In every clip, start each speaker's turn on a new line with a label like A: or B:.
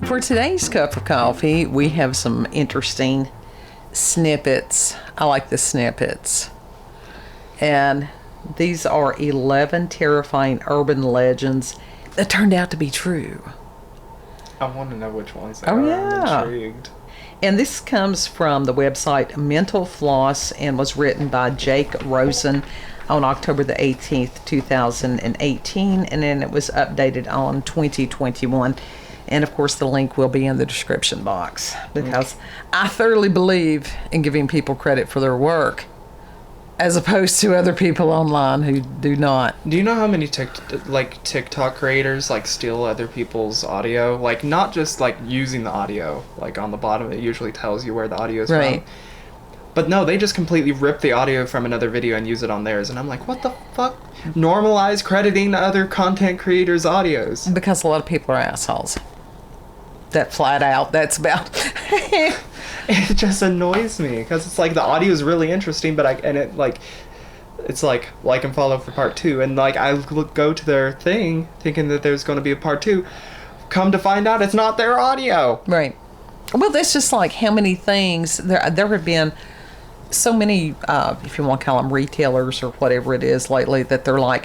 A: For today's cup of coffee, we have some interesting snippets. I like the snippets. And these are 11 terrifying urban legends that turned out to be true.
B: I want to know which ones they are.
A: Yeah.
B: I'm intrigued.
A: And this comes from the website MentalFloss and was written by Jake Rossen on October the 18th, 2018. And then it was updated on 2021. And of course, the link will be in the description box because I thoroughly believe in giving people credit for their work as opposed to other people online who do not.
B: Do you know how many TikTok creators steal other people's audio? Not just using the audio. On the bottom, it usually tells you where the audio is
A: Right.
B: from. But no, they just completely rip the audio from another video and use it on theirs. And I'm like, what the fuck? Normalize crediting other content creators' audios.
A: Because a lot of people are assholes. That flat out, that's about.
B: It just annoys me because it's the audio is really interesting, but it's like and follow for part 2, and I go to their thing thinking that there's going to be a part 2. Come to find out, it's not their audio.
A: Right. Well, that's just how many things there have been. So many, if you want to call them retailers or whatever it is lately, that they're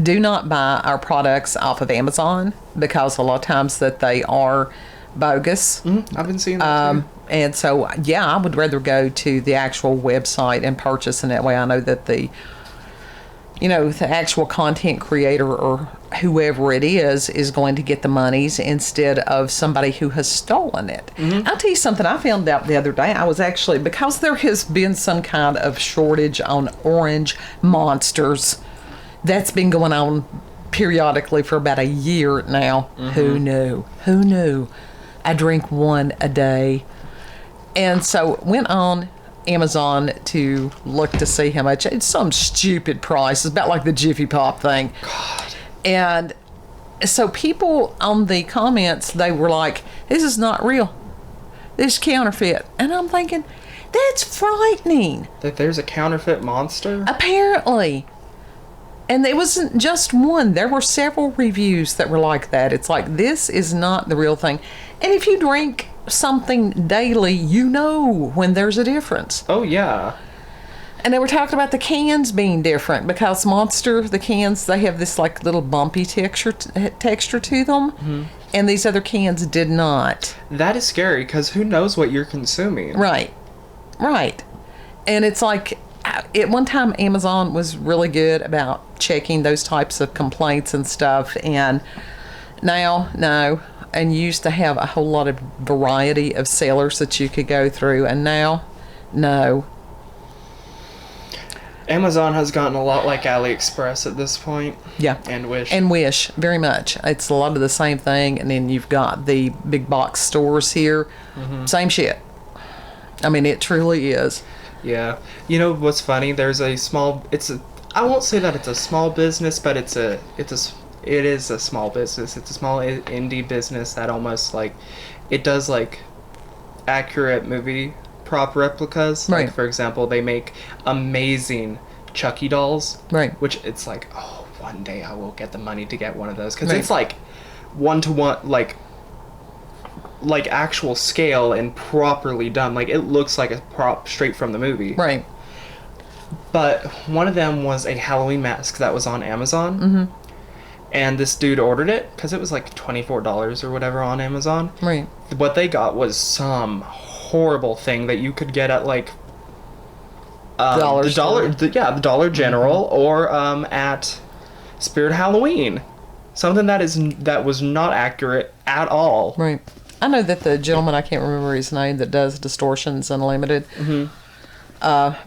A: do not buy our products off of Amazon because a lot of times that they are bogus.
B: I've been seeing that too.
A: And so, yeah, I would rather go to the actual website and purchase, and that way I know that the actual content creator or whoever it is going to get the monies instead of somebody who has stolen it. I'll tell you something I found out the other day. I was actually, because there has been some kind of shortage on orange monsters that's been going on periodically for about a year now. Who knew? I drink one a day. And so went on Amazon to look to see how much. It's some stupid price. It's about the Jiffy Pop thing.
B: God.
A: And so people on the comments, they were like, this is not real. This is counterfeit. And I'm thinking, that's frightening.
B: That there's a counterfeit monster?
A: Apparently. And it wasn't just one. There were several reviews that were like that. It's this is not the real thing. And if you drink something daily, you know when there's a difference.
B: Oh, yeah.
A: And they were talking about the cans being different because Monster, the cans, they have this little bumpy texture to them. And these other cans did not.
B: That is scary because who knows what you're consuming.
A: Right. And it's at one time Amazon was really good about checking those types of complaints and stuff, and now no. And you used to have a whole lot of variety of sellers that you could go through, and now no.
B: Amazon has gotten a lot like AliExpress at this point.
A: Yeah.
B: And Wish.
A: And Wish, very much. It's a lot of the same thing, and then you've got the big box stores here. Same shit. I mean, it truly is.
B: Yeah. You know what's funny? There's a small, I won't say that it's a small business, but it is a small business. It's a small indie business that almost it does accurate movie prop replicas.
A: Right.
B: For example, they make amazing Chucky dolls.
A: Right.
B: Which it's one day I will get the money to get one of those. Because
A: Right.
B: it's one-to-one, actual scale and properly done. It looks like a prop straight from the movie.
A: Right.
B: But one of them was a Halloween mask that was on Amazon. And this dude ordered it because it was $24 or whatever on Amazon.
A: Right.
B: What they got was some horrible thing that you could get at the Dollar General or at Spirit Halloween. Something that was not accurate at all.
A: Right. I know that the gentleman, I can't remember his name, that does Distortions Unlimited,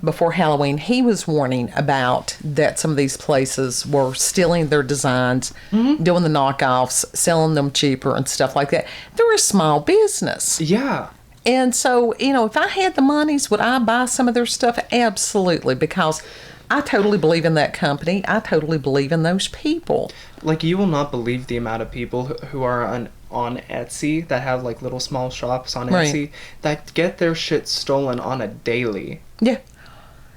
A: before Halloween, he was warning about that some of these places were stealing their designs, doing the knockoffs, selling them cheaper and stuff like that. They're a small business.
B: Yeah.
A: And so, if I had the monies, would I buy some of their stuff? Absolutely, because I totally believe in that company. I totally believe in those people.
B: You will not believe the amount of people who are on Etsy that have little small shops on Etsy that get their shit stolen on a daily.
A: Yeah.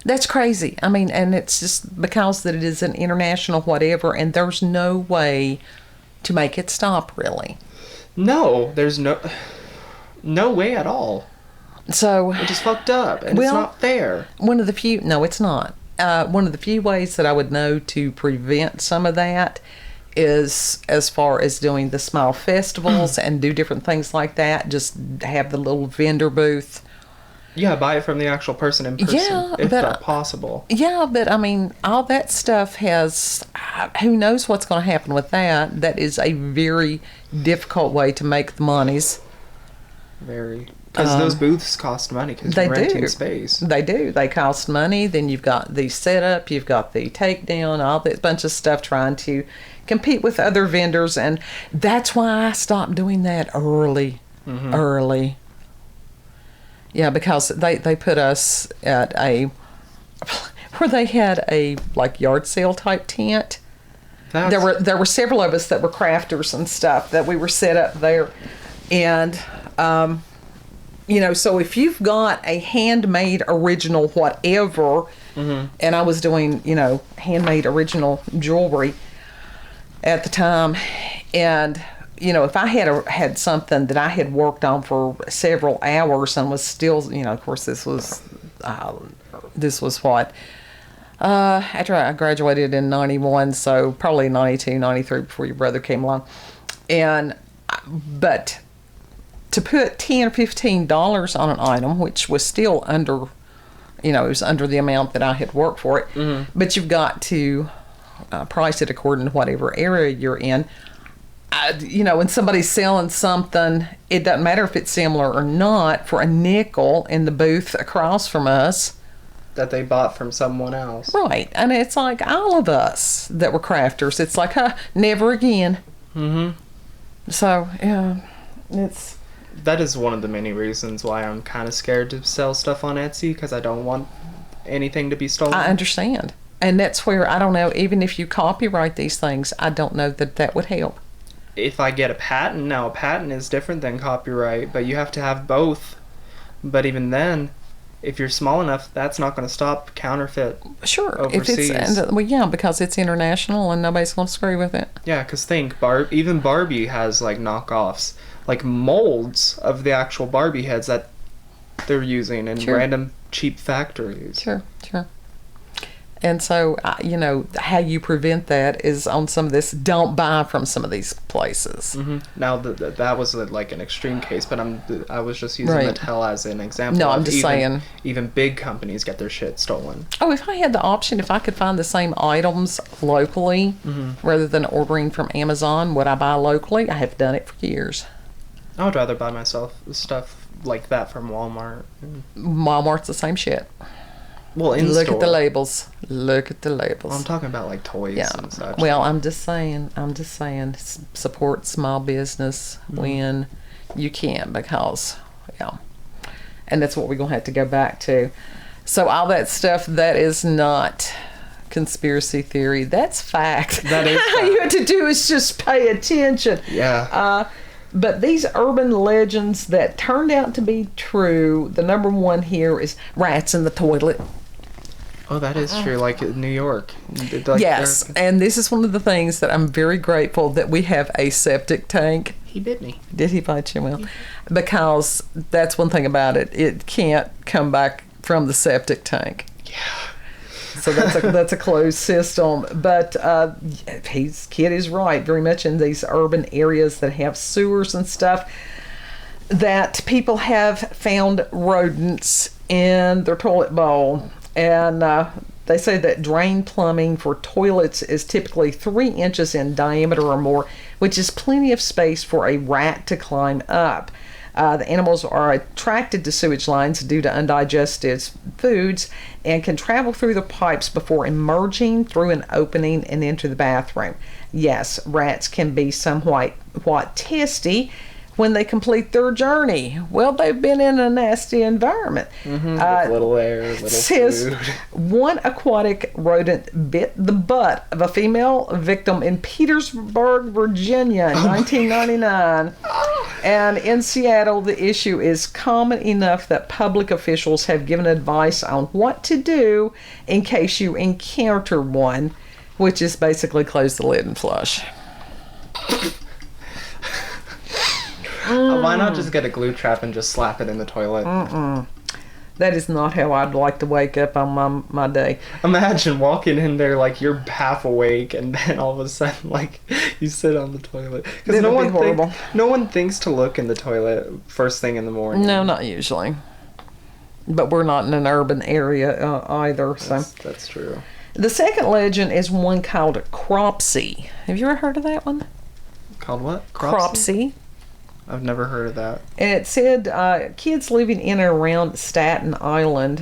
A: That's crazy. I mean, and it's just because that it is an international whatever, and there's no way to make it stop, really.
B: No, there's no way at all.
A: So
B: It just fucked up, and it's not fair.
A: No, it's not. One of the few ways that I would know to prevent some of that is as far as doing the small festivals and do different things like that. Just have the little vendor booth.
B: Yeah, buy it from the actual person in person, if that's possible.
A: Yeah, but I mean, all that stuff has, who knows what's going to happen with that. That is a very difficult way to make the monies.
B: Very. Because those booths cost money because you're renting space.
A: They do. They cost money. Then you've got the setup, you've got the takedown, all that bunch of stuff trying to compete with other vendors. And that's why I stopped doing that early. Yeah, because they put us at where they had a like yard sale type tent. There were several of us that were crafters and stuff that we were set up there. And so if you've got a handmade original whatever, and I was doing, handmade original jewelry at the time, and, if I had something that I had worked on for several hours and was still, of course this was what, after I graduated in 91, so probably 92, 93 before your brother came along. But to put $10 or $15 on an item, which was still under, it was under the amount that I had worked for it, but you've got to price it according to whatever area you're in. When somebody's selling something, it doesn't matter if it's similar or not, for a nickel in the booth across from us.
B: That they bought from someone else.
A: Right. And it's like all of us that were crafters, it's like, never again. So, yeah,
B: that is one of the many reasons why I'm kind of scared to sell stuff on Etsy, because I don't want anything to be stolen.
A: I understand. And that's where, I don't know, even if you copyright these things, I don't know that would help.
B: If I get a patent, now a patent is different than copyright, but you have to have both. But even then, if you're small enough, that's not going to stop counterfeit overseas.
A: Because it's international and nobody's going to screw with it.
B: Yeah, because think, even Barbie has like knockoffs, like molds of the actual Barbie heads that they're using in random cheap factories.
A: Sure. And so, how you prevent that is on some of this. Don't buy from some of these places.
B: Now, that was like an extreme case, but I was just using Mattel as an example.
A: No, I'm just saying.
B: Even big companies get their shit stolen.
A: Oh, if I had the option, if I could find the same items locally, rather than ordering from Amazon, would I buy locally? I have done it for years.
B: I would rather buy myself stuff like that from Walmart.
A: Walmart's the same shit.
B: Well,
A: Look at the labels. Well,
B: I'm talking about like toys and such.
A: Well, I'm just saying, support small business when you can, because, and that's what we're going to have to go back to. So all that stuff, that is not conspiracy theory. That's fact.
B: That is fact.
A: All you have to do is just pay attention.
B: Yeah.
A: But these urban legends that turned out to be true, the number one here is rats in the toilet.
B: Oh, that is true. Like in New York.
A: Yes, and this is one of the things that I'm very grateful that we have a septic tank.
B: He bit me.
A: Did he bite you? Well, because that's one thing about it. It can't come back from the septic tank.
B: Yeah.
A: So that's a closed system. But kid is right, very much in these urban areas that have sewers and stuff, that people have found rodents in their toilet bowl. And they say that drain plumbing for toilets is typically 3 inches in diameter or more, which is plenty of space for a rat to climb up. The animals are attracted to sewage lines due to undigested foods and can travel through the pipes before emerging through an opening and into the bathroom. Yes, rats can be somewhat testy when they complete their journey. Well, they've been in a nasty environment.
B: With little air, little food.
A: One aquatic rodent bit the butt of a female victim in Petersburg, Virginia in 1999. And in Seattle, the issue is common enough that public officials have given advice on what to do in case you encounter one, which is basically close the lid and flush.
B: Why not just get a glue trap and just slap it in the toilet?
A: That is not how I'd like to wake up on my day.
B: Imagine walking in there like you're half awake and then all of a sudden like you sit on the toilet. Because
A: That would be horrible.
B: no one thinks to look in the toilet first thing in the morning.
A: No, not usually. But we're not in an urban area either. So
B: That's true.
A: the second legend is one called Cropsey. Have you ever heard of that one?
B: Called what?
A: Cropsey.
B: I've never heard of that.
A: And it said kids living in and around Staten Island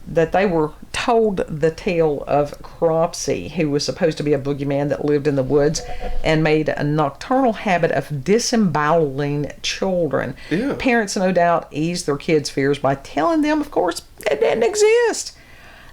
A: that they were told the tale of Cropsey, who was supposed to be a boogeyman that lived in the woods and made a nocturnal habit of disemboweling children.
B: Ew.
A: Parents, no doubt, eased their kids' fears by telling them, of course, it didn't exist.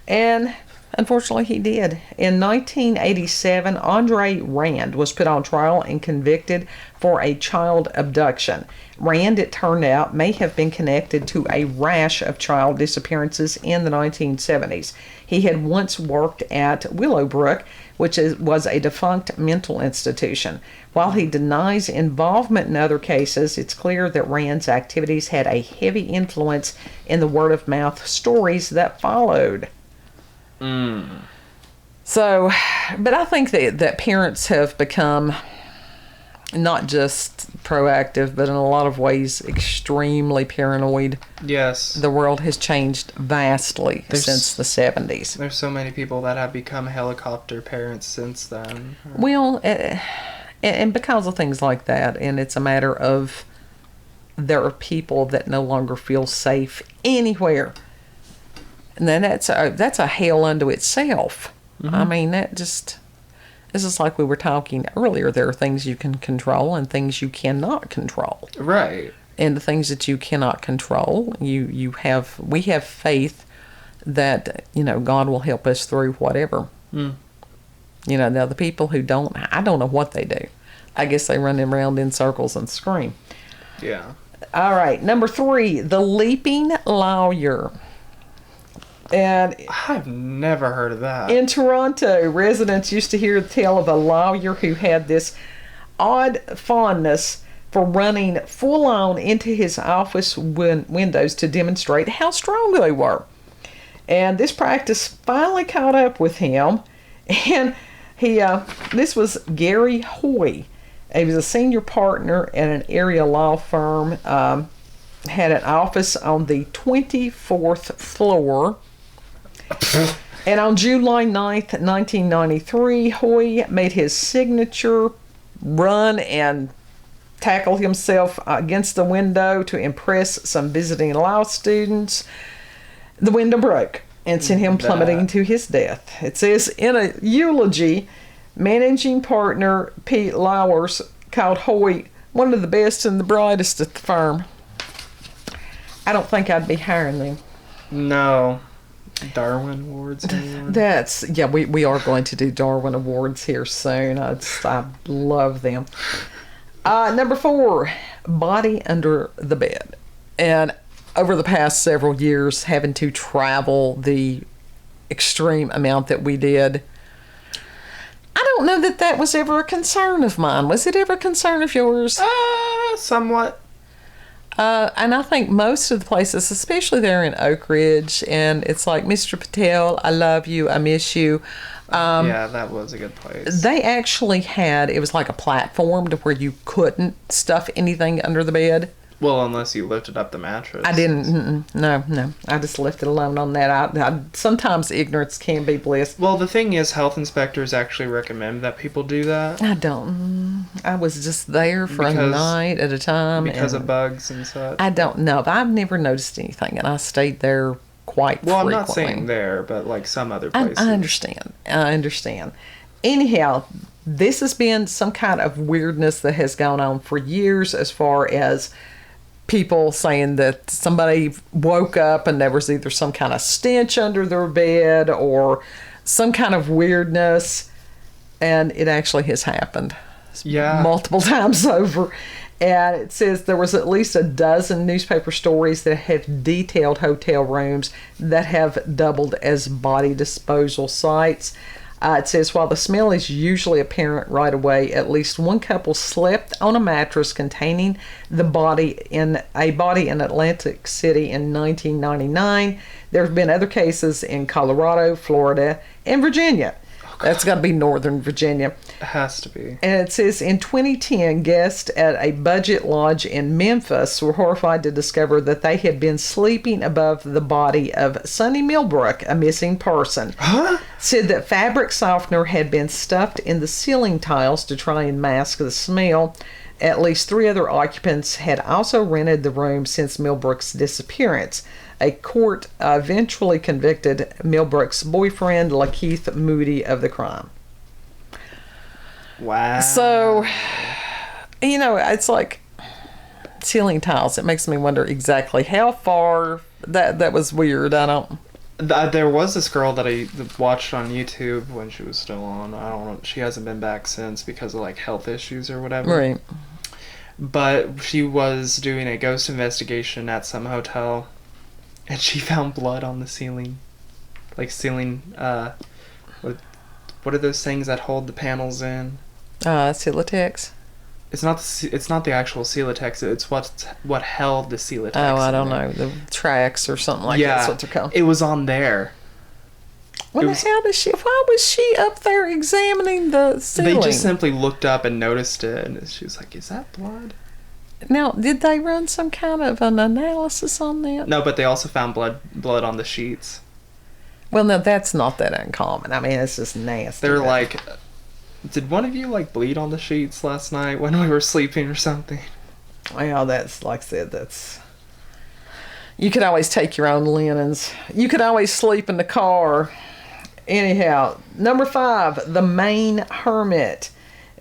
A: And unfortunately, he did. In 1987, Andre Rand was put on trial and convicted for a child abduction. Rand, it turned out, may have been connected to a rash of child disappearances in the 1970s. He had once worked at Willowbrook, which was a defunct mental institution. While he denies involvement in other cases, it's clear that Rand's activities had a heavy influence in the word-of-mouth stories that followed. So, but I think that parents have become not just proactive, but in a lot of ways extremely paranoid.
B: Yes.
A: The world has changed vastly since the 70s.
B: There's so many people that have become helicopter parents since then.
A: Well, and because of things like that, and it's a matter of there are people that no longer feel safe anywhere. And then that's a hell unto itself. I mean, this is like we were talking earlier. There are things you can control and things you cannot control.
B: Right.
A: And the things that you cannot control, we have faith that, God will help us through whatever. Now the people who don't, I don't know what they do. I guess they run around in circles and scream.
B: Yeah.
A: All right, number 3, the leaping lawyer. And
B: I've never heard of that.
A: in Toronto, residents used to hear the tale of a lawyer who had this odd fondness for running full on into his office windows to demonstrate how strong they were. And this practice finally caught up with him. And this was Gary Hoy. He was a senior partner at an area law firm, had an office on the 24th floor. And on July 9th, 1993, Hoy made his signature run and tackle himself against the window to impress some visiting law students. The window broke and sent him plummeting to his death. It says in a eulogy, managing partner Pete Lowers called Hoy one of the best and the brightest at the firm. I don't think I'd be hiring them.
B: No. Darwin Awards.
A: We are going to do Darwin Awards here soon. I love them. Number 4, body under the bed. And over the past several years, having to travel the extreme amount that we did, I don't know that was ever a concern of mine. Was it ever a concern of yours?
B: Somewhat.
A: And I think most of the places, especially there in Oak Ridge, and it's like, Mr. Patel, I love you, I miss you.
B: Yeah, that was a good place.
A: They actually it was like a platform to where you couldn't stuff anything under the bed.
B: Well, unless you lifted up the mattress.
A: I didn't. No. I just left it alone on that. I sometimes ignorance can be bliss.
B: Well, the thing is, health inspectors actually recommend that people do that.
A: I don't. I was just there for a night at a time.
B: Because of bugs and such.
A: I don't know. I've never noticed anything, and I stayed there quite frequently.
B: I'm not saying there, but like some other places.
A: I understand. Anyhow, this has been some kind of weirdness that has gone on for years, as far as people saying that somebody woke up and there was either some kind of stench under their bed or some kind of weirdness, and it actually has happened multiple times over. And it says there was at least a dozen newspaper stories that have detailed hotel rooms that have doubled as body disposal sites. It says, while the smell is usually apparent right away, at least one couple slept on a mattress containing the body in Atlantic City in 1999. There have been other cases in Colorado, Florida, and Virginia. That's got to be Northern Virginia.
B: It has to be.
A: And it says, in 2010, guests at a budget lodge in Memphis were horrified to discover that they had been sleeping above the body of Sonny Millbrook, a missing person.
B: Huh?
A: Said that fabric softener had been stuffed in the ceiling tiles to try and mask the smell. At least 3 other occupants had also rented the room since Millbrook's disappearance. A court eventually convicted Millbrook's boyfriend, Lakeith Moody, of the crime.
B: Wow.
A: So, it's like ceiling tiles. It makes me wonder exactly how far that was weird. I don't.
B: There was this girl that I watched on YouTube when she was still on. I don't know. She hasn't been back since because of like health issues or whatever.
A: Right.
B: But she was doing a ghost investigation at some hotel. And she found blood on the ceiling. Like ceiling, what are those things that hold the panels in?
A: Silatex.
B: It's not the actual Silatex. It's what held the Silatex.
A: Oh, I don't
B: there.
A: know. The tracks or something like that. That's what they're called.
B: It was on there.
A: Why was she up there examining the ceiling?
B: They just simply looked up and noticed it, and she was like, "Is that blood?"
A: Now, did they run some kind of an analysis on that?
B: No, but they also found blood on the sheets.
A: Well, no, that's not that uncommon. I mean, it's just nasty.
B: They're like, did one of you like bleed on the sheets last night when we were sleeping or something?
A: Well, that's like I said. That's you could always take your own linens. You could always sleep in the car. Anyhow, number 5, the Maine Hermit.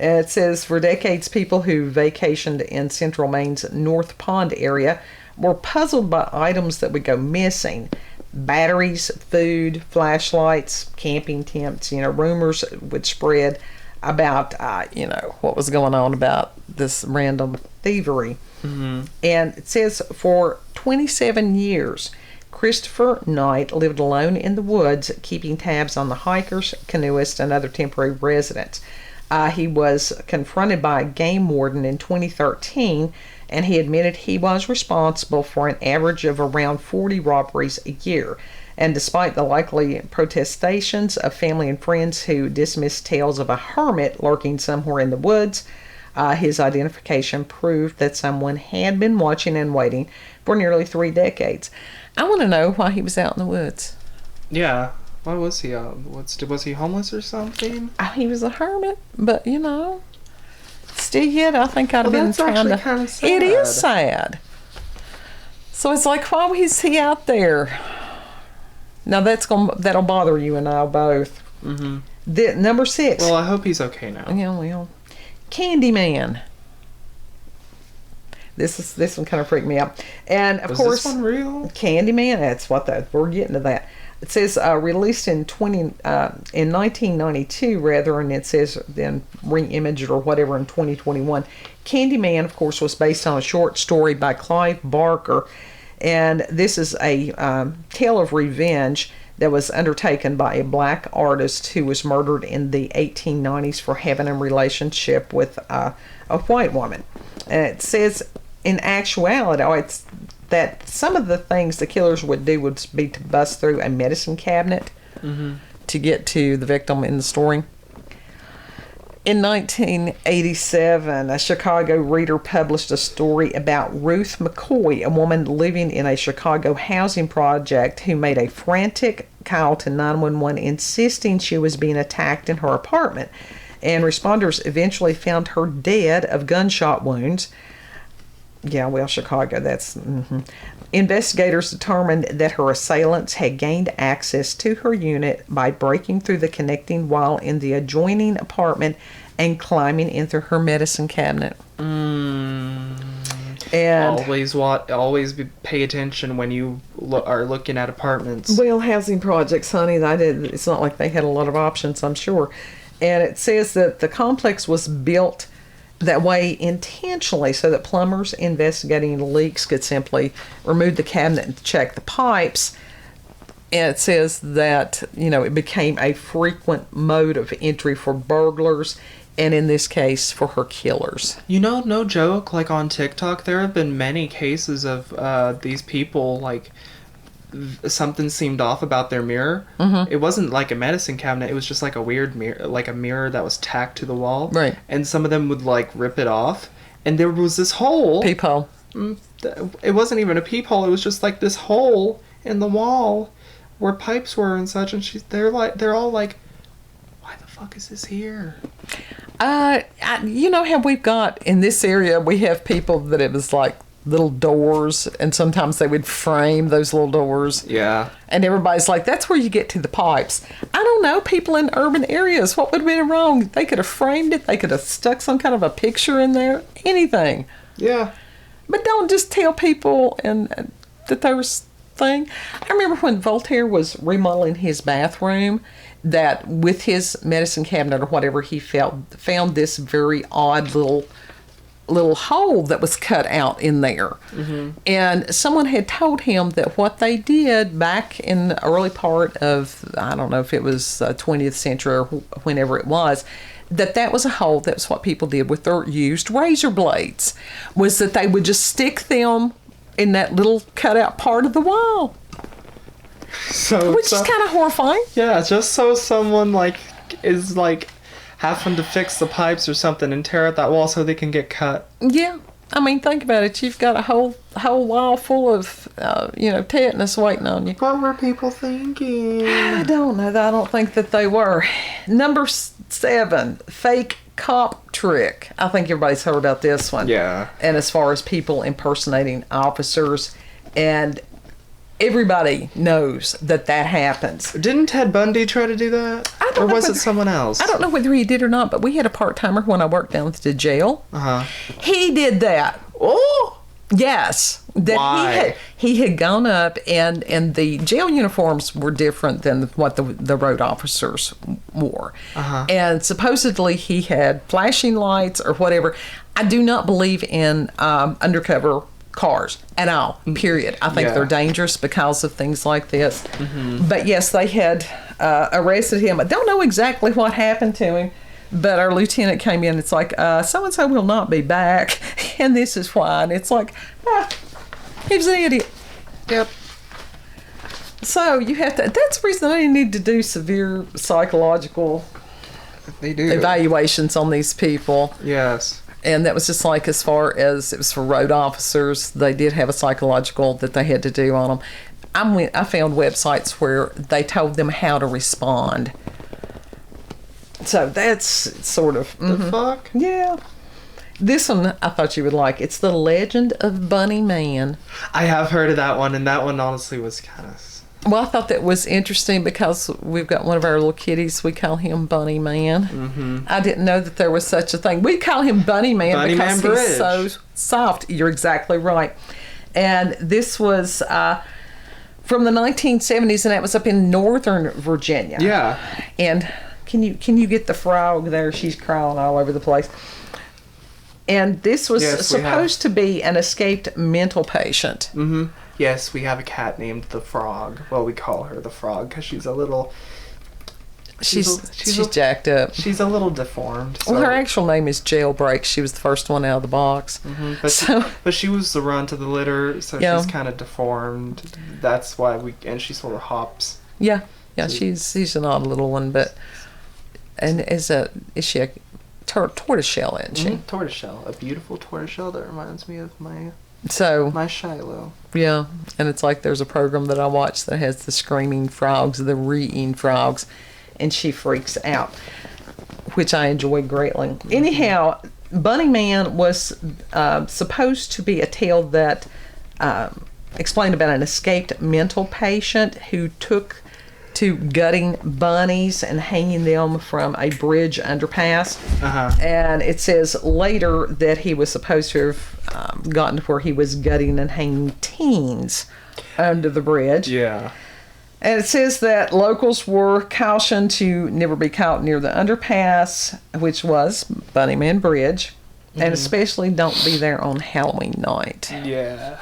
A: It says, for decades, people who vacationed in central Maine's North Pond area were puzzled by items that would go missing. Batteries, food, flashlights, camping tents. Rumors would spread about, what was going on about this random thievery.
B: Mm-hmm.
A: And it says, for 27 years, Christopher Knight lived alone in the woods, keeping tabs on the hikers, canoeists, and other temporary residents. He was confronted by a game warden in 2013, and he admitted he was responsible for an average of around 40 robberies a year. And despite the likely protestations of family and friends who dismissed tales of a hermit lurking somewhere in the woods, his identification proved that someone had been watching and waiting for nearly 3 decades. I want to know why he was out in the woods.
B: Yeah. Why was he out? Was he homeless or something?
A: He was a hermit, but still yet I think I'd have been
B: that's
A: trying
B: actually
A: to.
B: kind of sad.
A: It is sad. So it's like, why was he out there? Now that'll bother you and I both.
B: Mm-hmm.
A: Number 6.
B: Well, I hope he's okay now.
A: Yeah, well, Candyman. This one kind of freaked me out, and of course,
B: this one real?
A: Candyman. That's what we're getting to that. It says released in 1992 rather, and it says then re-imaged or whatever in 2021. Candyman, of course, was based on a short story by Clive Barker, and this is a tale of revenge that was undertaken by a black artist who was murdered in the 1890s for having a relationship with a white woman. And it says, in actuality, it's that some of the things the killers would do would be to bust through a medicine cabinet to get to the victim in the story. In 1987, a Chicago reader published a story about Ruth McCoy, a woman living in a Chicago housing project who made a frantic call to 911 insisting she was being attacked in her apartment. And responders eventually found her dead of gunshot wounds. Yeah, well, Chicago, that's... Investigators determined that her assailants had gained access to her unit by breaking through the connecting wall in the adjoining apartment and climbing into her medicine cabinet. And
B: always pay attention when you are looking at apartments.
A: Well, housing projects, honey, it's not like they had a lot of options, I'm sure. And it says that the complex was built that way intentionally so that plumbers investigating leaks could simply remove the cabinet and check the pipes. And it says that, it became a frequent mode of entry for burglars, and in this case, for her killers.
B: No joke, like on TikTok, there have been many cases of these people, like, something seemed off about their mirror. Mm-hmm. It wasn't like a medicine cabinet, it was just like a weird mirror, like a mirror that was tacked to the wall.
A: Right.
B: And some of them would, like, rip it off, and there was this hole.
A: Peephole.
B: It wasn't even a peephole, it was just like this hole in the wall where pipes were and such, and they're all like, why the fuck is this here?
A: You know how we've got in this area, we have people that it was like little doors, and sometimes they would frame those little doors.
B: Yeah.
A: And everybody's like, that's where you get to the pipes. I don't know, people in urban areas, what would have been wrong? They could have framed it, they could have stuck some kind of a picture in there, anything.
B: Yeah.
A: But don't just tell people that there's thing. I remember when Voltaire was remodeling his bathroom, that with his medicine cabinet or whatever, he found this very odd little hole that was cut out in there. Mm-hmm. And someone had told him that what they did back in the early part of, I don't know if it was 20th century or whenever it was, that was a hole. That was what people did with their used razor blades, was that they would just stick them in that little cutout part of the wall. Which is kind of horrifying.
B: Yeah, just so someone is having to fix the pipes or something and tear out that wall so they can get cut.
A: Yeah. I mean, think about it. You've got a whole wall full of, tetanus waiting on you.
B: What were people thinking?
A: I don't know. I don't think that they were. Number 7, fake cop trick. I think everybody's heard about this one.
B: Yeah.
A: And as far as people impersonating officers, and everybody knows that happens.
B: Didn't Ted Bundy try to do that? Or was it someone else?
A: I don't know whether he did or not, but we had a part-timer when I worked down at the jail.
B: Uh-huh.
A: He did that.
B: Oh!
A: Yes.
B: Why?
A: He had gone up, and the jail uniforms were different than what the road officers wore.
B: Uh-huh.
A: And supposedly he had flashing lights or whatever. I do not believe in undercover cars at all, period. I think they're dangerous because of things like this. Mm-hmm. But yes, they had arrested him. I don't know exactly what happened to him, but our lieutenant came in. It's like, so-and-so will not be back, and this is why. And it's like, he was an idiot.
B: Yep.
A: So you have to, that's the reason they need to do severe psychological evaluations on these people.
B: Yes.
A: And that was just like, as far as it was for road officers, they did have a psychological that they had to do on them. I found websites where they told them how to respond. So that's sort of...
B: The fuck?
A: Yeah. This one I thought you would like. It's The Legend of Bunny Man.
B: I have heard of that one, and that one honestly was kind of...
A: Well, I thought that was interesting because we've got one of our little kitties. We call him Bunny Man. Mm-hmm. I didn't know that there was such a thing. We call him Bunny Man because he's so soft. You're exactly right. And this was from the 1970s, and that was up in Northern Virginia.
B: Yeah.
A: And can you get the frog there? She's crawling all over the place. And this was supposed to be an escaped mental patient.
B: Mm-hmm. Yes, we have a cat named the Frog. Well, we call her the Frog because she's a little...
A: She's jacked up.
B: She's a little deformed. So.
A: Well, her actual name is Jailbreak. She was the first one out of the box.
B: Mm-hmm. But she was the runt of the litter, so she's kind of deformed. That's why and she sort of hops.
A: Yeah, she's an odd little one, but... And is she a tortoiseshell, isn't she?
B: Mm-hmm. Tortoiseshell. A beautiful tortoiseshell that reminds me of my Shiloh.
A: Yeah, and it's like there's a program that I watch that has the screaming frogs, the reeing frogs, and she freaks out, which I enjoy greatly. Mm-hmm. Anyhow, Bunny Man was supposed to be a tale that explained about an escaped mental patient who took to gutting bunnies and hanging them from a bridge underpass. Uh-huh. And it says later that he was supposed to have gotten to where he was gutting and hanging teens under the bridge.
B: Yeah.
A: And it says that locals were cautioned to never be caught near the underpass, which was Bunnyman Bridge, and especially don't be there on Halloween night.
B: Yeah.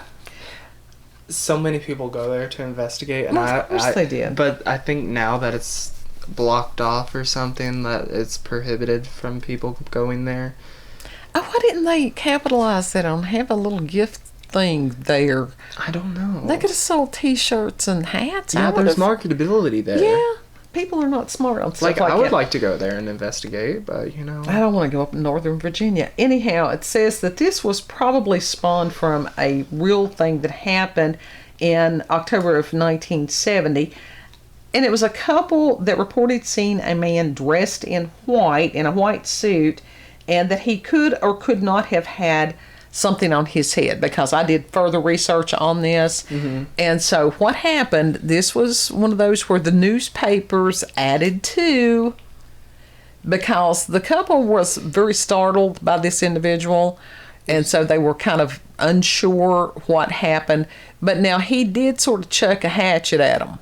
B: so many people go there to investigate, and
A: Well, of course they did.
B: But I think now that it's blocked off or something, that it's prohibited from people going there.
A: Oh, why didn't they capitalize that on have a little gift thing there?
B: I don't know.
A: They could have sold T-shirts and hats.
B: Yeah, there's marketability there.
A: Yeah, people are not smart on stuff like
B: I would
A: that.
B: like to go there and investigate, but
A: I don't want to go up in Northern Virginia. Anyhow, it says that this was probably spawned from a real thing that happened in October of 1970. And it was a couple that reported seeing a man dressed in white, in a white suit, and that he could or could not have had something on his head, because I did further research on this. Mm-hmm. And so what happened, this was one of those where the newspapers added to, because the couple was very startled by this individual, and so they were kind of unsure what happened. But now he did sort of chuck a hatchet at them.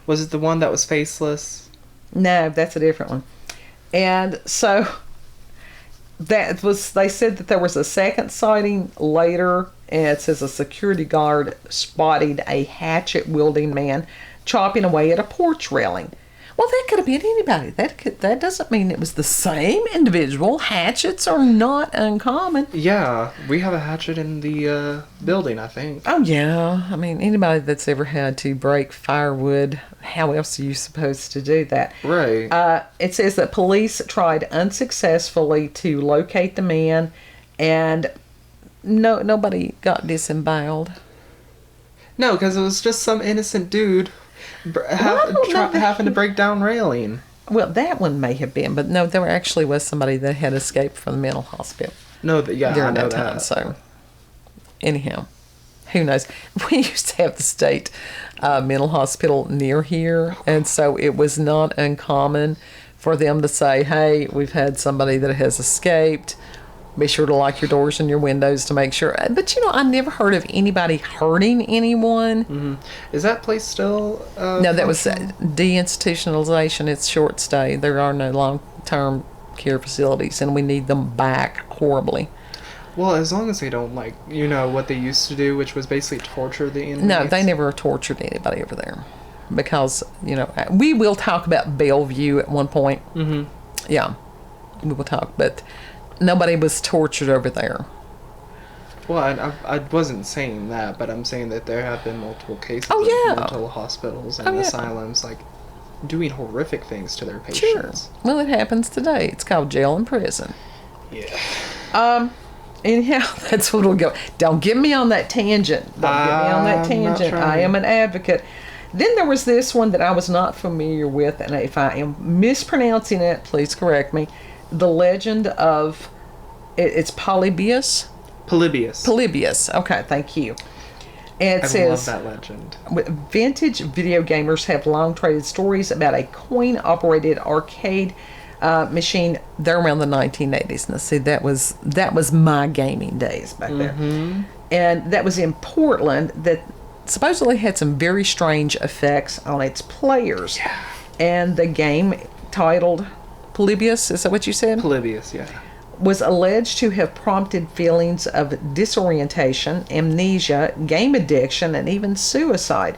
B: Was it the one that was faceless?
A: No, that's a different one. And so that was, they said that there was a second sighting later, and it says a security guard spotted a hatchet wielding man chopping away at a porch railing. Well, that could have been anybody. That doesn't mean it was the same individual. Hatchets are not uncommon.
B: Yeah, we have a hatchet in the building, I think.
A: Oh, yeah. I mean, anybody that's ever had to break firewood, how else are you supposed to do that?
B: Right.
A: It says that police tried unsuccessfully to locate the man, and nobody got disemboweled.
B: No, because it was just some innocent dude having to break down railing.
A: Well, that one may have been, but no, there actually was somebody that had escaped from the mental hospital.
B: No, yeah,
A: during
B: I know
A: that time.
B: that.
A: So, anyhow, who knows? We used to have the state mental hospital near here, and so it was not uncommon for them to say, "Hey, we've had somebody that has escaped. Be sure to lock your doors and your windows to make sure." But I never heard of anybody hurting anyone.
B: Mm-hmm. Is that place still?
A: No, that was deinstitutionalization. It's short stay. There are no long-term care facilities, and we need them back horribly.
B: Well, as long as they don't what they used to do, which was basically torture the inmates.
A: No, they never tortured anybody over there, because we will talk about Bellevue at one point.
B: Mm-hmm.
A: Yeah, we will talk, but nobody was tortured over there.
B: Well, I wasn't saying that, but I'm saying that there have been multiple cases
A: of
B: mental hospitals and asylums doing horrific things to their patients.
A: Sure. Well, it happens today. It's called jail and prison.
B: Yeah.
A: Anyhow, that's what we'll go. Don't get me on that tangent. Don't get me on that tangent. I am an advocate. Then there was this one that I was not familiar with, and if I am mispronouncing it, please correct me. The legend of, it's Polybius? Polybius. Okay, thank you. And it says,
B: love that legend.
A: Vintage video gamers have long traded stories about a coin-operated arcade machine there around the 1980s. Now, see, that was my gaming days back there. And that was in Portland, that supposedly had some very strange effects on its players.
B: Yeah.
A: And the game, titled Polybius, is that what you said?
B: Polybius, yeah.
A: Was alleged to have prompted feelings of disorientation, amnesia, game addiction, and even suicide.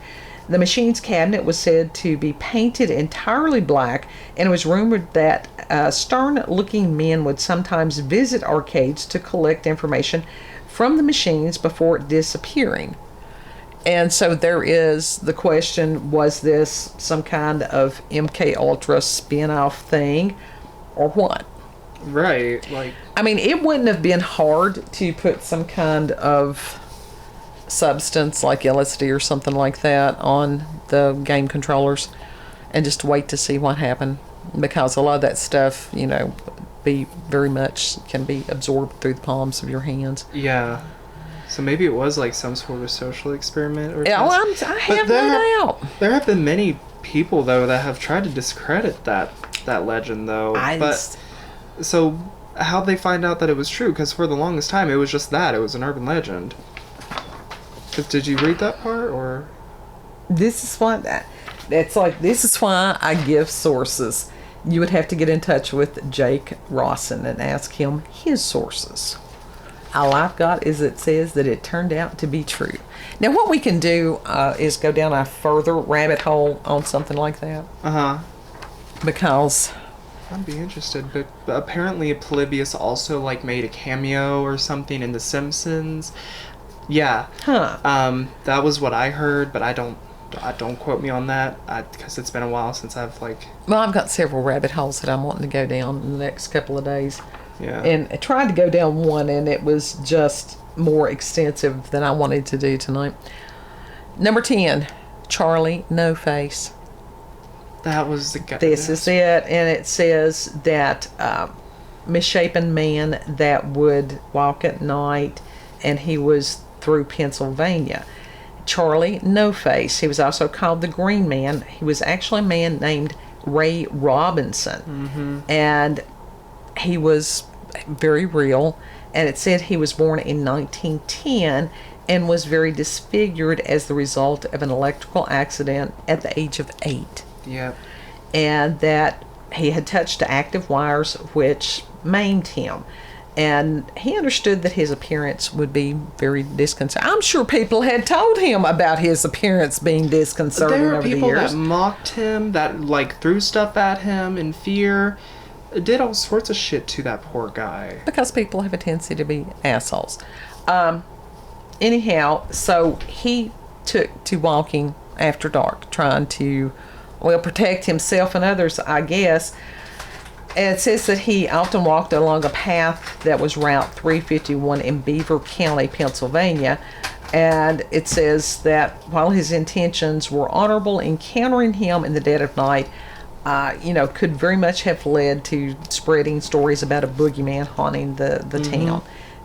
A: The machine's cabinet was said to be painted entirely black, and it was rumored that stern-looking men would sometimes visit arcades to collect information from the machines before disappearing. And so there is the question, was this some kind of MK Ultra spin-off thing, or what?
B: Right,
A: I mean, it wouldn't have been hard to put some kind of substance like LSD or something like that on the game controllers and just wait to see what happened, because a lot of that stuff, can be absorbed through the palms of your hands.
B: Yeah. So maybe it was some sort of social experiment or
A: something. I have no doubt. There
B: have been many people, though, that have tried to discredit that legend, though. So how'd they find out that it was true? Because for the longest time, it was just that. It was an urban legend. Did you read that part, or?
A: This is why this is why I give sources. You would have to get in touch with Jake Rossen and ask him his sources. all I've got is it says that it turned out to be true. Now, what we can do is go down a further rabbit hole on something like that. Because
B: I'd be interested, but apparently Polybius also like made a cameo or something in The Simpsons. Yeah. That was what I heard, but I don't quote me on that because it's been a while since I've like.
A: Well, I've got several rabbit holes that I'm wanting to go down in the next couple of days.
B: Yeah.
A: And I tried to go down one, and it was just more extensive than I wanted to do tonight. Number 10, Charlie No Face.
B: That was the guy.
A: This is it, and it says that misshapen man that would walk at night, and he was through Pennsylvania. Charlie No Face. He was also called the Green Man. He was actually a man named Ray Robinson, and he was very real. And it said he was born in 1910 and was very disfigured as the result of an electrical accident at the age of 8.
B: Yep.
A: And that he had touched active wires which maimed him. And he understood that his appearance would be very disconcerting. I'm sure people had told him about his appearance being disconcerting
B: there are
A: over the
B: people
A: years.
B: that mocked him, that like threw stuff at him in fear, did all sorts of shit to that poor guy.
A: Because people have a tendency to be assholes. Anyhow, so he took to walking after dark, trying to, well, protect himself and others, I guess. And it says that he often walked along a path that was Route 351 in Beaver County, Pennsylvania. And it says that while his intentions were honorable, encountering him in the dead of night, could very much have led to spreading stories about a boogeyman haunting the town.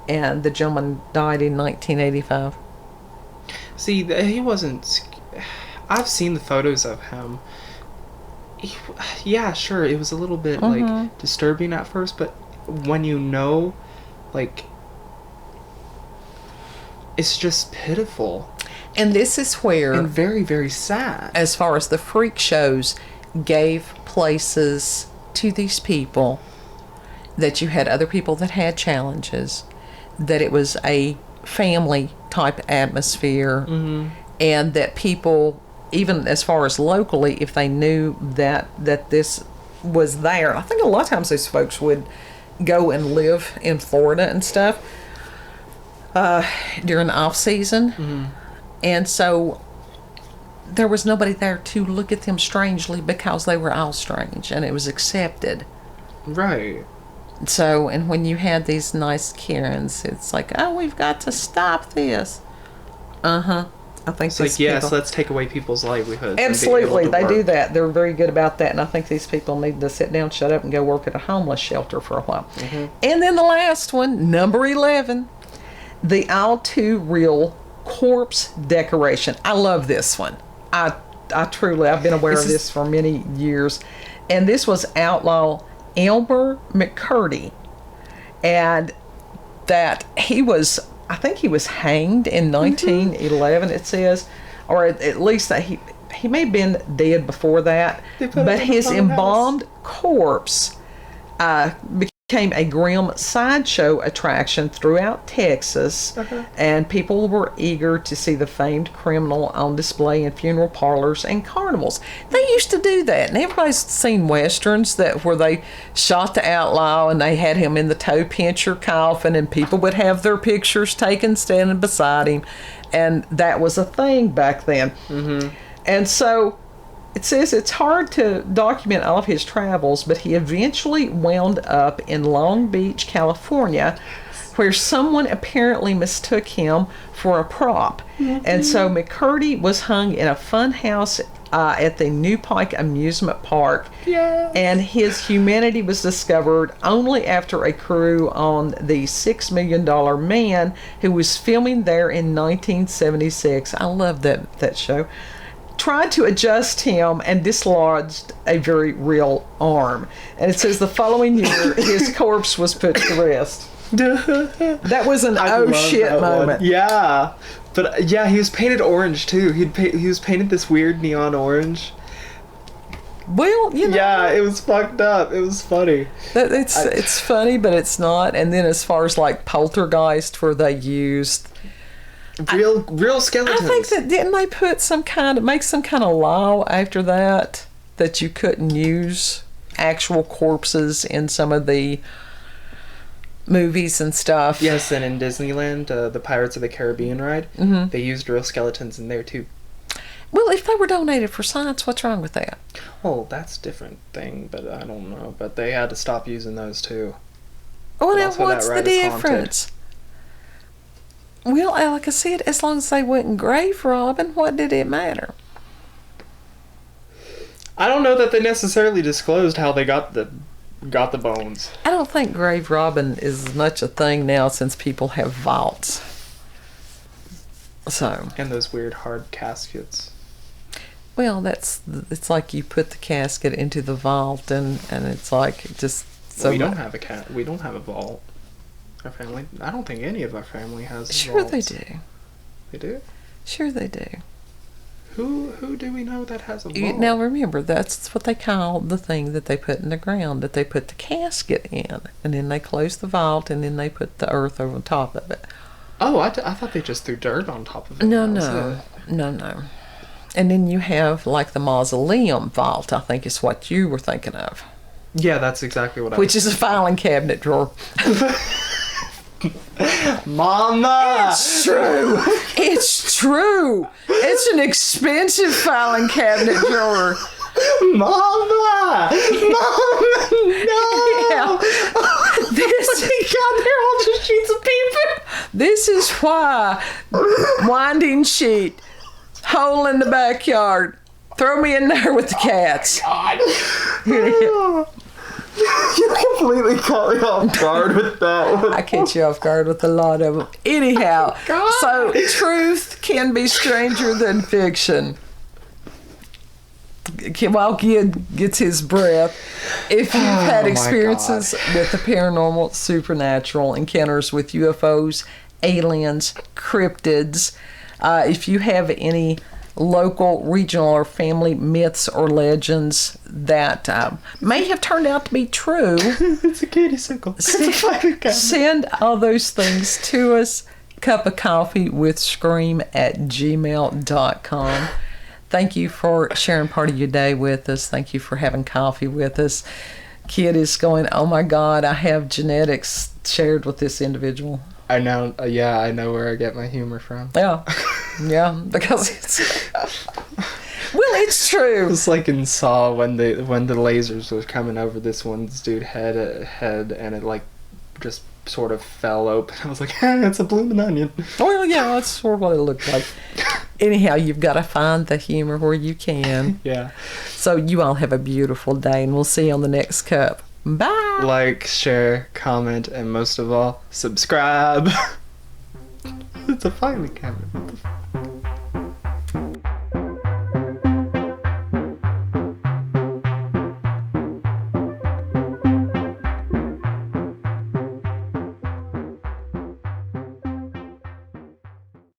A: And the gentleman died in 1985.
B: See, he wasn't. I've seen the photos of him. Yeah, sure, it was a little bit like disturbing at first, but when you know, like, it's just pitiful.
A: And this is where,
B: and very, very sad.
A: As far as the freak shows, gave places to these people, that you had other people that had challenges, that it was a family type atmosphere, and that people, even as far as locally, if they knew that this was there, I think a lot of times these folks would go and live in Florida and stuff during off season, and so there was nobody there to look at them strangely because they were all strange and it was accepted.
B: Right.
A: So, and when you had these nice Karens, it's like, oh, we've got to stop this. I think
B: it's like, yes, let's take away people's livelihoods.
A: Absolutely, they do that. They're very good about that, and I think these people need to sit down, shut up, and go work at a homeless shelter for a while. And then the last one, number 11, the all too real corpse decoration. I love this one. I truly, I've been aware of this for many years. And this was outlaw Elmer McCurdy. And that he was, I think he was hanged in 1911, it says. Or at least that he may have been dead before that. But his embalmed corpse became a grim sideshow attraction throughout Texas, and people were eager to see the famed criminal on display in funeral parlors and carnivals. They used to do that, and everybody's seen westerns where they shot the outlaw and they had him in the toe pincher coffin, and people would have their pictures taken standing beside him, and that was a thing back then. And so it says it's hard to document all of his travels, but he eventually wound up in Long Beach, California, where someone apparently mistook him for a prop. And so McCurdy was hung in a fun house at the New Pike Amusement Park. And his humanity was discovered only after a crew on the $6 Million Man, who was filming there in 1976. I love that show. Tried to adjust him and dislodged a very real arm. And it says the following year, his corpse was put to rest. That was an oh shit moment.
B: One. Yeah. But yeah, he was painted orange too. He was painted this weird neon orange.
A: Well, you know,
B: Yeah, it was fucked up. It was funny.
A: it's funny, but it's not. And then as far as like Poltergeist, where they used
B: Real skeletons.
A: I think that didn't they put make some kind of law after that you couldn't use actual corpses in some of the movies and stuff.
B: Yes, and in Disneyland, the Pirates of the Caribbean ride, they used real skeletons in there too.
A: Well, if they were donated for science, what's wrong with that?
B: Oh, that's a different thing, but I don't know. But they had to stop using those too.
A: Well, now
B: Also,
A: what's
B: that
A: the
B: ride is haunted.
A: difference? Well, like I said, as long as they wouldn't grave robbing, what did it matter?
B: I don't know that they necessarily disclosed how they got the bones.
A: I don't think grave robbing is as much a thing now since people have vaults. So.
B: And those weird hard caskets.
A: Well, it's like you put the casket into the vault, and it's like just so.
B: We don't have we don't have a vault. Our family. I don't think any of our family has.
A: Sure,
B: vaults.
A: they do.
B: They do.
A: Sure, they do.
B: Who do we know that has a vault?
A: Now remember, that's what they call the thing that they put in the ground, that they put the casket in, and then they close the vault, and then they put the earth over top of it.
B: Oh, I thought they just threw dirt on top of it.
A: No. And then you have like the mausoleum vault, I think is what you were thinking of.
B: Yeah, that's exactly what I
A: Which is a filing cabinet drawer.
B: Mama!
A: It's true. It's true. It's an expensive filing cabinet drawer.
B: Mama! Mama! No!
A: Yeah.
B: Oh my God, they're all just sheets of paper.
A: This is why winding sheet, hole in the backyard. Throw me in there with the cats.
B: God. You completely caught me off guard with that one.
A: I catch you off guard with a lot of them. Anyhow, so truth can be stranger than fiction. While Gid gets his breath, if you've had experiences with the paranormal, supernatural, encounters with UFOs, aliens, cryptids, if you have any local, regional, or family myths or legends that may have turned out to be true,
B: It's a kitty circle. It's a filing cabinet.
A: send all those things to us. cupofcoffeewithscream@gmail.com. Thank you for sharing part of your day with us. Thank you for having coffee with us. Kid is going, oh my God, I have genetics shared with this individual.
B: I know, I know where I get my humor from.
A: Yeah. Yeah, because it's... Well, it's true.
B: It's like in Saw when the lasers was coming over this one dude's head, and it like just sort of fell open. I was like, it's a blooming onion.
A: Well, yeah, that's sort of what it looked like. Anyhow, you've got to find the humor where you can.
B: Yeah.
A: So you all have a beautiful day, and we'll see you on the next cup. Bye.
B: Like, share, comment, and most of all, subscribe. It's a filing cabinet.